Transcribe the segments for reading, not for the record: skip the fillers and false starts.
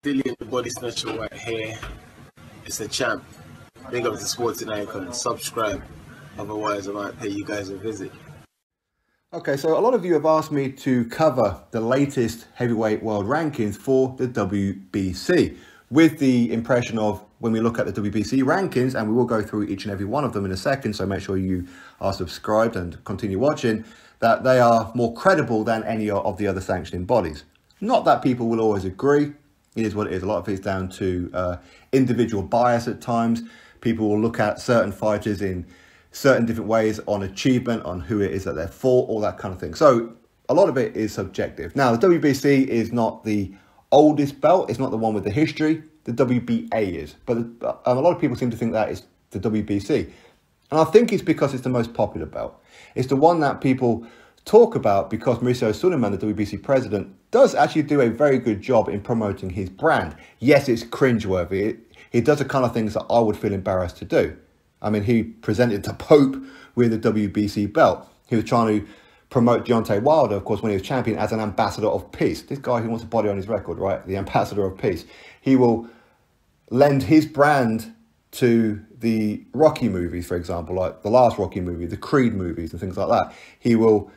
Dillian, the body snatcher right here. It's a champ. Big up to Sporting Icon. Subscribe. Otherwise, I might pay you guys a visit. Okay, so a lot of you have asked me to cover the latest heavyweight world rankings for the WBC with the impression of when we look at the WBC rankings, and we will go through each and every one of them in a second, so make sure you are subscribed and continue watching, that they are more credible than any of the other sanctioning bodies. Not that people will always agree. It is what it is. A lot of it is down to individual bias at times. People will look at certain fighters in certain different ways on achievement, on who it is that they're for, all that kind of thing. So a lot of it is subjective. Now, the WBC is not the oldest belt. It's not the one with the history. The WBA is. But a lot of people seem to think that is the WBC. And I think it's because it's the most popular belt. It's the one that people talk about because Mauricio Suleiman, the WBC president, does actually do a very good job in promoting his brand. Yes, it's cringeworthy. He does the kind of things that I would feel embarrassed to do. I mean, he presented the Pope with the WBC belt. He was trying to promote Deante Wilder, of course, when he was champion, as an ambassador of peace. This guy who wants a body on his record, right? The ambassador of peace. He will lend his brand to the Rocky movies, for example, like the last Rocky movie, the Creed movies and things like that. He will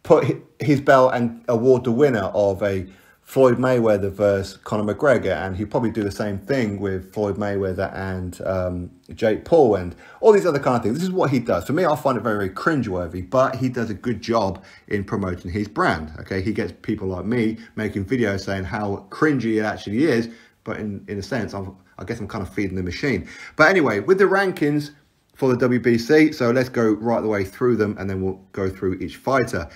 put his belt and award the winner of a Floyd Mayweather versus Conor McGregor, and he'll probably do the same thing with Floyd Mayweather and Jake Paul and all these other kind of things. This is what he does. For me, I find it very, very cringeworthy, but he does a good job in promoting his brand. Okay, he gets people like me making videos saying how cringy it actually is, but in a sense, I guess I'm kind of feeding the machine. But anyway, with the rankings for the WBC, so let's go right the way through them, and then we'll go through each fighter.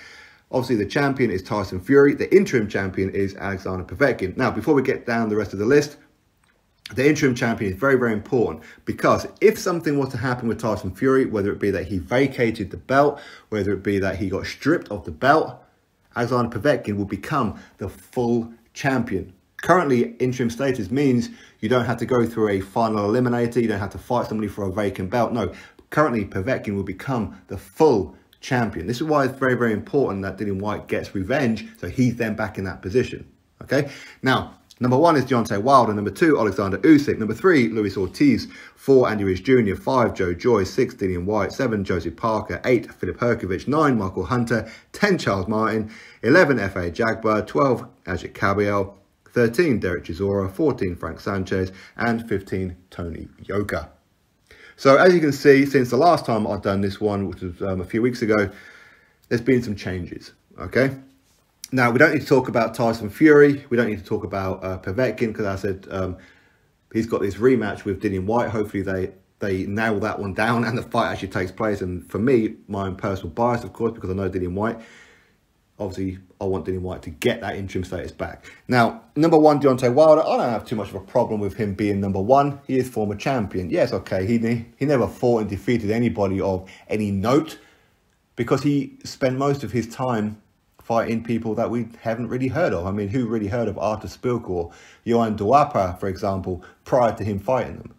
Obviously, the champion is Tyson Fury. The interim champion is Oleksandr Povetkin. Now, before we get down the rest of the list, the interim champion is very, very important, because if something was to happen with Tyson Fury, whether it be that he vacated the belt, whether it be that he got stripped of the belt, Oleksandr Povetkin will become the full champion. Currently, interim status means you don't have to go through a final eliminator. You don't have to fight somebody for a vacant belt. No, currently, Povetkin will become the full champion. This is why it's very, very important that Dillian Whyte gets revenge, so he's then back in that position. Okay, now number 1 is Deante Wilder, number 2 Oleksandr Usyk, number 3 Luis Ortiz, 4 Andy Ruiz Jr., 5 Joe Joyce, 6 Dillian Whyte, 7 Joseph Parker, 8 Philip Herkovich, 9 Michael Hunter, 10 Charles Martin, 11 F.A. Jagbar, 12 Ajit Kabiel, 13 Derek Chisora, 14 Frank Sanchez, and 15 Tony Yoka. So as you can see, since the last time I've done this one, which was a few weeks ago, there's been some changes, okay? Now, we don't need to talk about Tyson Fury. We don't need to talk about Povetkin, because I said he's got this rematch with Dillian Whyte. Hopefully they nail that one down and the fight actually takes place. And for me, my own personal bias, of course, because I know Dillian Whyte, obviously I want Dillian Whyte to get that interim status back. Now, number 1, Deontay Wilder, I don't have too much of a problem with him being number 1. He is former champion. Yes, okay, he never fought and defeated anybody of any note, because he spent most of his time fighting people that we haven't really heard of. I mean, who really heard of Artur Spilk or Johan Dubois, for example, prior to him fighting them?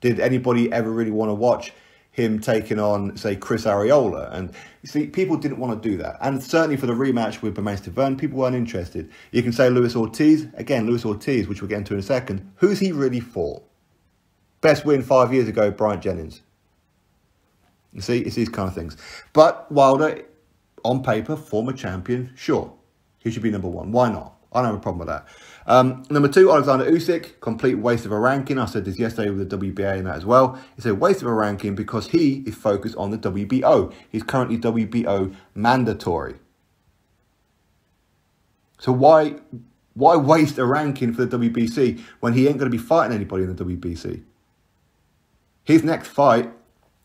Did anybody ever really want to watch him taking on, say, Chris Arreola? And you see, people didn't want to do that. And certainly for the rematch with Bermane Stiverne, people weren't interested. You can say Luis Ortiz. Again, Luis Ortiz, which we'll get into in a second. Who's he really for? Best win 5 years ago, Bryant Jennings. You see, it's these kind of things. But Wilder, on paper, former champion, sure. He should be number 1. Why not? I don't have a problem with that. Number 2, Oleksandr Usyk, complete waste of a ranking. I said this yesterday with the WBA and that as well. It's a waste of a ranking because he is focused on the WBO. He's currently WBO mandatory. So why waste a ranking for the WBC when he ain't going to be fighting anybody in the WBC? His next fight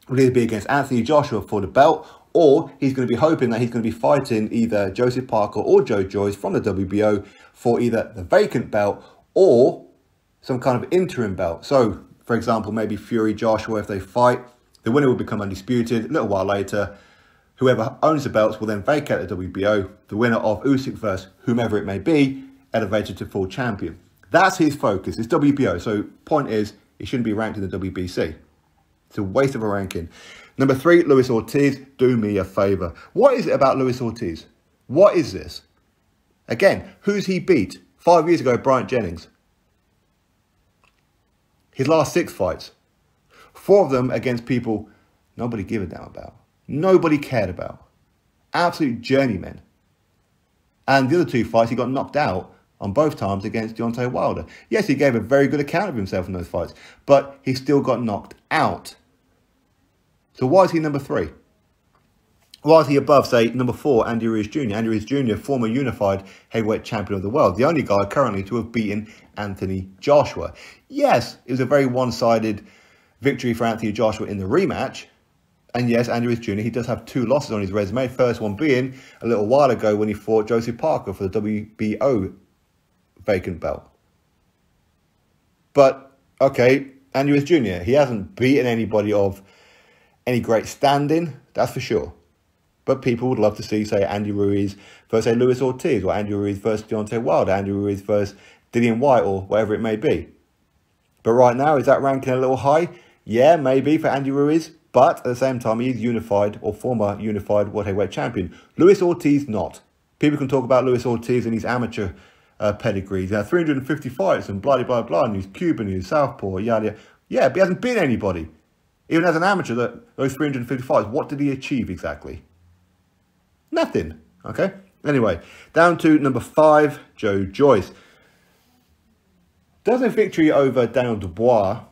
will either be against Anthony Joshua for the belt, or he's going to be hoping that he's going to be fighting either Joseph Parker or Joe Joyce from the WBO for either the vacant belt or some kind of interim belt. So, for example, maybe Fury, Joshua, if they fight, the winner will become undisputed. A little while later, whoever owns the belts will then vacate the WBO. The winner of Usyk versus whomever it may be, elevated to full champion. That's his focus. It's WBO. So, point is, he shouldn't be ranked in the WBC. It's a waste of a ranking. Number 3, Luis Ortiz. Do me a favour. What is it about Luis Ortiz? What is this? Again, who's he beat? 5 years ago, Bryant Jennings. His last 6 fights, 4 of them against people nobody gave a damn about. Nobody cared about. Absolute journeymen. And the other 2 fights, he got knocked out on both times against Deante Wilder. Yes, he gave a very good account of himself in those fights, but he still got knocked out. So why is he number 3? Why is he above, say, number 4, Andy Ruiz Jr.? Andy Ruiz Jr., former unified heavyweight champion of the world. The only guy currently to have beaten Anthony Joshua. Yes, it was a very one-sided victory for Anthony Joshua in the rematch. And yes, Andy Ruiz Jr., he does have 2 losses on his resume. First one being a little while ago when he fought Joseph Parker for the WBO vacant belt. But, okay, Andy Ruiz Jr., he hasn't beaten anybody of any great standing, that's for sure. But people would love to see, say, Andy Ruiz versus, say, Luis Ortiz, or Andy Ruiz versus Deante Wilder, Andy Ruiz versus Dillian Whyte, or whatever it may be. But right now, is that ranking a little high? Yeah, maybe for Andy Ruiz. But at the same time, he's unified, or former unified world heavyweight champion. Luis Ortiz, not. People can talk about Luis Ortiz and his amateur pedigree. He had 350 fights and blah, blah, blah, and he's Cuban, he's Southpaw, yada, yada. Yeah, but he hasn't beaten anybody. Even as an amateur, those 350 fights, what did he achieve exactly? Nothing. Okay? Anyway, down to number 5, Joe Joyce. Does a victory over Daniel Dubois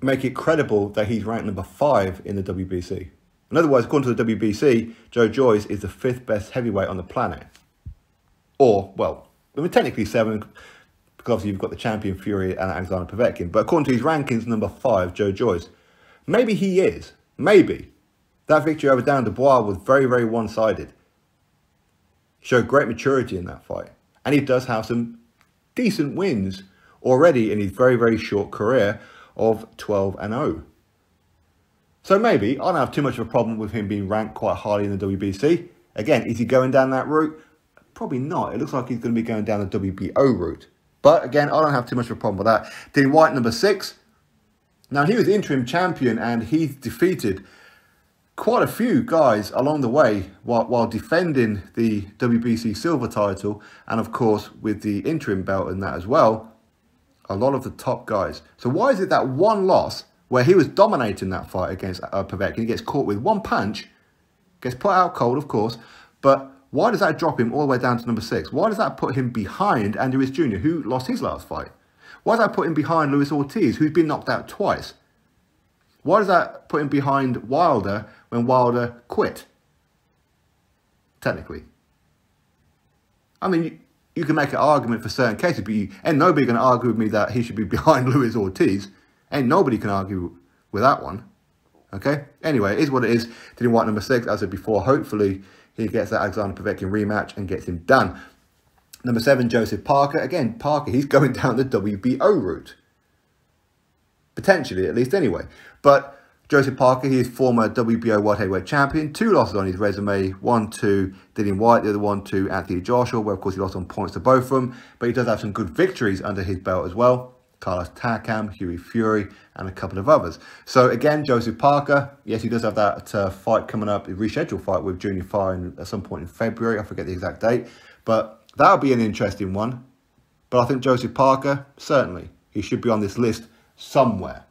make it credible that he's ranked number 5 in the WBC? In other words, according to the WBC, Joe Joyce is the 5th best heavyweight on the planet. Or, well, I mean, technically 7, because obviously you've got the champion Fury and Oleksandr Povetkin. But according to his rankings, number 5, Joe Joyce. Maybe he is. Maybe. That victory over Daniel Dubois was very, very one-sided. Showed great maturity in that fight. And he does have some decent wins already in his very, very short career of 12-0. So maybe I don't have too much of a problem with him being ranked quite highly in the WBC. Again, is he going down that route? Probably not. It looks like he's going to be going down the WBO route. But again, I don't have too much of a problem with that. Dillian Whyte, number 6. Now, he was interim champion and he's defeated quite a few guys along the way while defending the WBC silver title. And of course, with the interim belt and that as well, a lot of the top guys. So why is it that one loss where he was dominating that fight against Povetkin, he gets caught with one punch, gets put out cold, of course, but why does that drop him all the way down to number 6? Why does that put him behind Andy Ruiz Jr., who lost his last fight? Why does that put him behind Luis Ortiz, who's been knocked out twice? Why does that put him behind Wilder when Wilder quit? Technically. I mean, you can make an argument for certain cases, but ain't nobody going to argue with me that he should be behind Luis Ortiz. Ain't nobody can argue with that one. Okay? Anyway, it is what it is. Dillian Whyte, number 6, as I said before. Hopefully, he gets that Oleksandr Povetkin rematch and gets him done. Number 7, Joseph Parker. Again, Parker, he's going down the WBO route. Potentially, at least anyway. But Joseph Parker, he is former WBO World Heavyweight Champion. 2 losses on his resume. 1 to Dillian Whyte, the other one to Anthony Joshua, where of course he lost on points to both of them. But he does have some good victories under his belt as well. Carlos Takam, Hughie Fury, and a couple of others. So again, Joseph Parker, yes, he does have that fight coming up, a rescheduled fight with Junior Fire at some point in February. I forget the exact date. But that'll be an interesting one. But I think Joseph Parker, certainly, he should be on this list somewhere.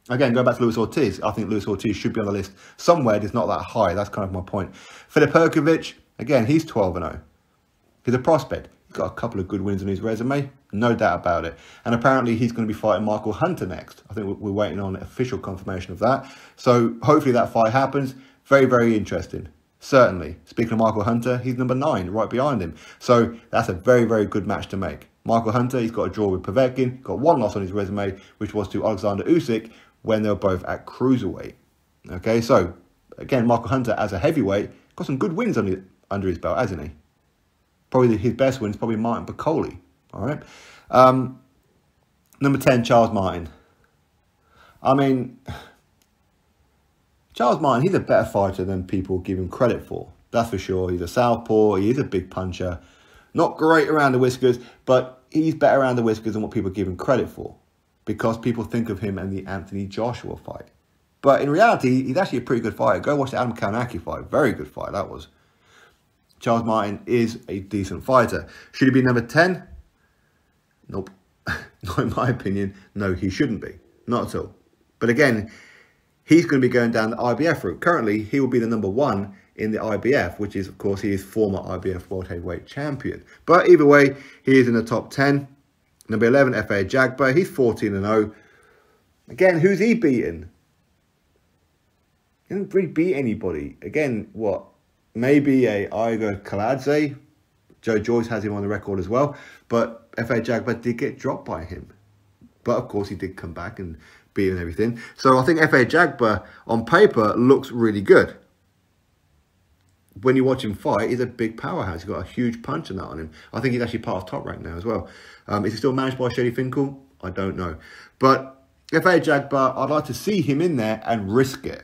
Again, going back to Luis Ortiz, I think Luis Ortiz should be on the list somewhere. It's not that high. That's kind of my point. Filip Hrgović, again, he's 12-0. He's a prospect. He's got a couple of good wins on his resume. No doubt about it. And apparently he's going to be fighting Michael Hunter next. I think we're waiting on official confirmation of that. So hopefully that fight happens. Very, very interesting. Certainly. Speaking of Michael Hunter, he's number 9, right behind him. So that's a very, very good match to make. Michael Hunter, he's got a draw with Povetkin. Got 1 loss on his resume, which was to Oleksandr Usyk when they were both at cruiserweight. Okay, so again, Michael Hunter as a heavyweight got some good wins under his belt, hasn't he? Probably his best win is probably Martin Piccoli. All right. Number 10, Charles Martin. I mean, Charles Martin, he's a better fighter than people give him credit for. That's for sure. He's a southpaw. He is a big puncher. Not great around the whiskers, but he's better around the whiskers than what people give him credit for, because people think of him in the Anthony Joshua fight. But in reality, he's actually a pretty good fighter. Go watch the Adam Kownacki fight. Very good fight, that was. Charles Martin is a decent fighter. Should he be number 10? Nope. Not in my opinion. No, he shouldn't be. Not at all. But again, he's going to be going down the IBF route. Currently, he will be the number 1 in the IBF, which is, of course, he is former IBF World Heavyweight Champion. But either way, he is in the top 10. Number 11, F.A. Jagba. He's 14-0. Again, who's he beaten? He didn't really beat anybody. Again, what? Maybe a Igor Kaladze. Joe Joyce has him on the record as well. But F.A. Jagba did get dropped by him. But, of course, he did come back and beat him and everything. So I think F.A. Jagba, on paper, looks really good. When you watch him fight, he's a big powerhouse. He's got a huge punch and that on him. I think he's actually part of Top Rank now as well. Is he still managed by Shady Finkel? I don't know. But F.A. Jagba, I'd like to see him in there and risk it.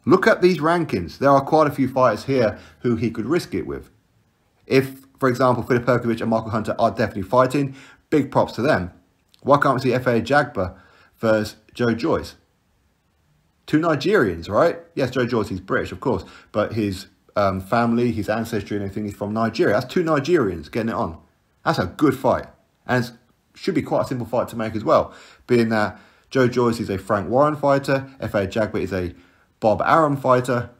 Look at these rankings. There are quite a few fighters here who he could risk it with. If, for example, Filip Perkovic and Michael Hunter are definitely fighting, big props to them. Why can't we see F.A. Jagba versus Joe Joyce? 2 Nigerians, right? Yes, Joe Joyce, he's British, of course. But his family, his ancestry and everything is from Nigeria. That's 2 Nigerians getting it on. That's a good fight. And it should be quite a simple fight to make as well. Being that Joe Joyce is a Frank Warren fighter. F.A. Jagba is a Bob Arum fighter.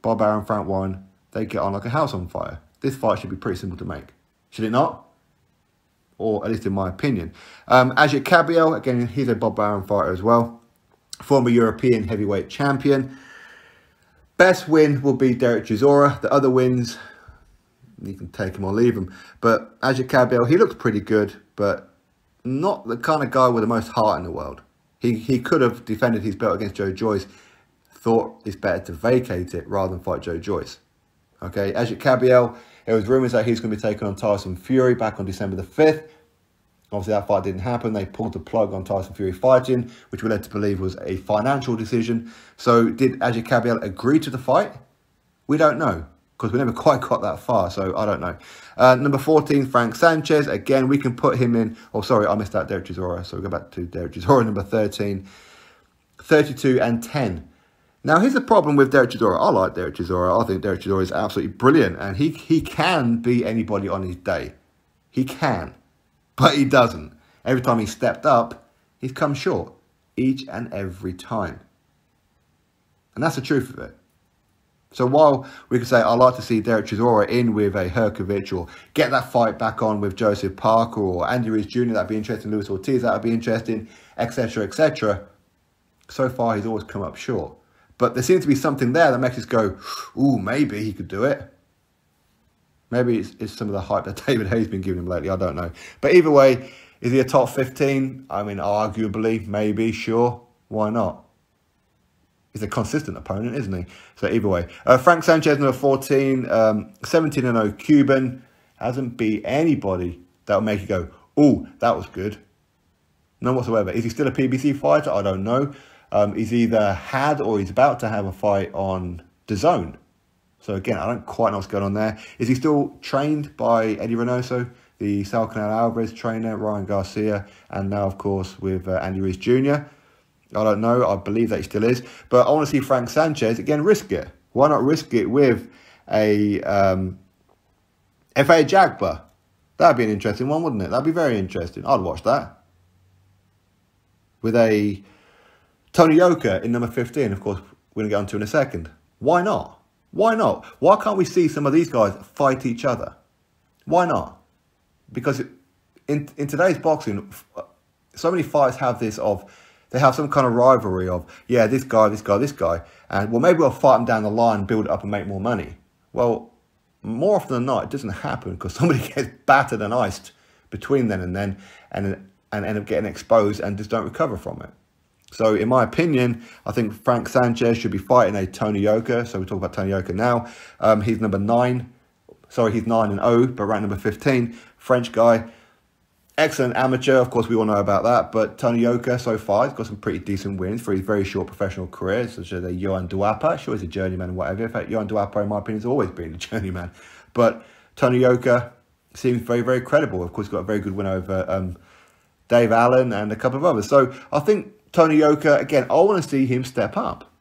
Bob Arum, Frank Warren, they get on like a house on fire. This fight should be pretty simple to make. Should it not? Or at least in my opinion. Ajit Kabiel, again, he's a Bob Arum fighter as well. Former European heavyweight champion. Best win will be Derek Chisora. The other wins, you can take him or leave him. But Ajit Kabiel, he looks pretty good, but not the kind of guy with the most heart in the world. He could have defended his belt against Joe Joyce. Thought it's better to vacate it rather than fight Joe Joyce. Okay, Ajit Kabiel, there was rumours that he's going to be taking on Tyson Fury back on December the 5th. Obviously, that fight didn't happen. They pulled the plug on Tyson Fury fighting, which we're led to believe was a financial decision. So did Ajit Kabiel agree to the fight? We don't know, because we never quite got that far, so I don't know. Number 14, Frank Sanchez. Again, we can put him in. Oh, sorry, I missed out Derek Chisora. So we go back to Derek Chisora, number 13. 32-10. Now, here's the problem with Derek Chisora. I like Derek Chisora. I think Derek Chisora is absolutely brilliant. And he can beat anybody on his day. He can. But he doesn't. Every time he's stepped up, he's come short. Each and every time. And that's the truth of it. So while we could say, I'd like to see Derek Chisora in with a Herkovic or get that fight back on with Joseph Parker or Andy Ruiz Jr., that'd be interesting. Luis Ortiz, that'd be interesting, etc., etc. So far, he's always come up short. But there seems to be something there that makes us go, ooh, maybe he could do it. Maybe it's some of the hype that David Hayes been giving him lately. I don't know. But either way, is he a top 15? I mean, arguably, maybe, sure. Why not? He's a consistent opponent, isn't he? So either way. Frank Sanchez, number 14. 17-0 Cuban. Hasn't beat anybody that will make you go, ooh, that was good. None whatsoever. Is he still a PBC fighter? I don't know. He's either had or he's about to have a fight on DAZN. So again, I don't quite know what's going on there. Is he still trained by Eddie Reynoso, the Sal Canal Alvarez trainer, Ryan Garcia, and now, of course, with Andy Ruiz Jr.? I don't know. I believe that he still is. But I want to see Frank Sanchez, again, risk it. Why not risk it with a F.A. Jagba? That'd be an interesting one, wouldn't it? That'd be very interesting. I'd watch that. With a Tony Yoka in number 15, of course, we're going to get onto in a second. Why not? Why not? Why can't we see some of these guys fight each other? Why not? Because in today's boxing, so many fights have this of, they have some kind of rivalry of, yeah, this guy, this guy, this guy. And, well, maybe we'll fight them down the line, build it up and make more money. Well, more often than not, it doesn't happen because somebody gets battered and iced between then and then and end up getting exposed and just don't recover from it. So, in my opinion, I think Frank Sanchez should be fighting a Tony Yoka. So, we talk about Tony Yoka now. He's number 9. Sorry, he's 9-0, but ranked number 15. French guy. Excellent amateur. Of course, we all know about that. But Tony Yoka, so far, he's got some pretty decent wins for his very short professional career, such as a Johan Duapa. Sure, he's a journeyman and whatever. In fact, Johan Duapa, in my opinion, has always been a journeyman. But Tony Yoka seems very, very credible. Of course, he's got a very good win over Dave Allen and a couple of others. So, I think Tony Yoka, again, I want to see him step up.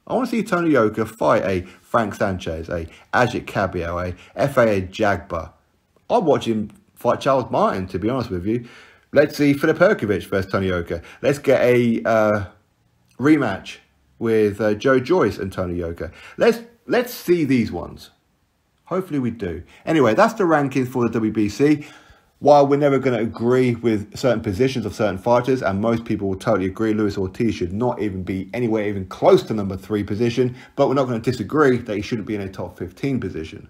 I want to see Tony Yoka fight a Frank Sanchez, a Ajit Cabello, a FAA Jagba. I'd watch him fight Charles Martin, to be honest with you. Let's see Filip Hrgović versus Tony Yoka. Let's get a rematch with Joyce and Tony Yoka. Let's see these ones. Hopefully we do. Anyway, that's the rankings for the WBC. While we're never going to agree with certain positions of certain fighters, and most people will totally agree Luis Ortiz should not even be anywhere even close to number 3 position, but we're not going to disagree that he shouldn't be in a top 15 position.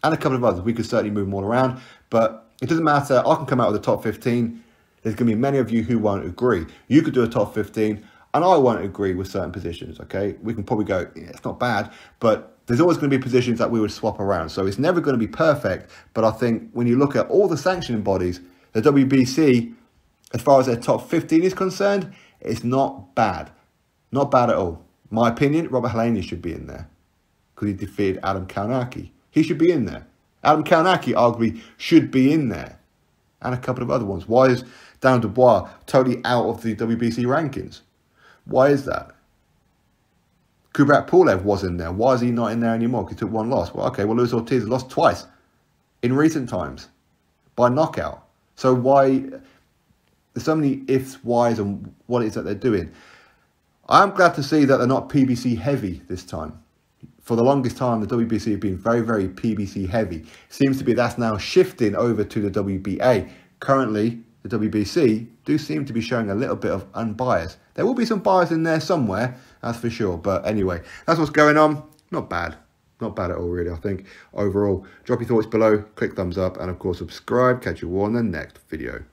And a couple of others. We could certainly move them all around, but it doesn't matter. I can come out with a top 15. There's going to be many of you who won't agree. You could do a top 15, and I won't agree with certain positions, okay? We can probably go, yeah, it's not bad, but there's always going to be positions that we would swap around. So it's never going to be perfect. But I think when you look at all the sanctioning bodies, the WBC, as far as their top 15 is concerned, it's not bad. Not bad at all. My opinion, Robert Helenius should be in there because he defeated Adam Kaunaki. He should be in there. Adam Kaunaki arguably should be in there. And a couple of other ones. Why is Dan Dubois totally out of the WBC rankings? Why is that? Kubrat Pulev was in there. Why is he not in there anymore? Because he took 1 loss. Well, okay, well, Luis Ortiz lost twice in recent times by knockout. So why? There's so many ifs, whys, and what it is that they're doing. I'm glad to see that they're not PBC heavy this time. For the longest time, the WBC have been very, very PBC heavy. Seems to be that's now shifting over to the WBA. Currently, the WBC do seem to be showing a little bit of unbiased. There will be some bias in there somewhere, that's for sure. But anyway, that's what's going on. Not bad. Not bad at all, really, I think. Overall, drop your thoughts below, click thumbs up, and of course, subscribe. Catch you all in the next video.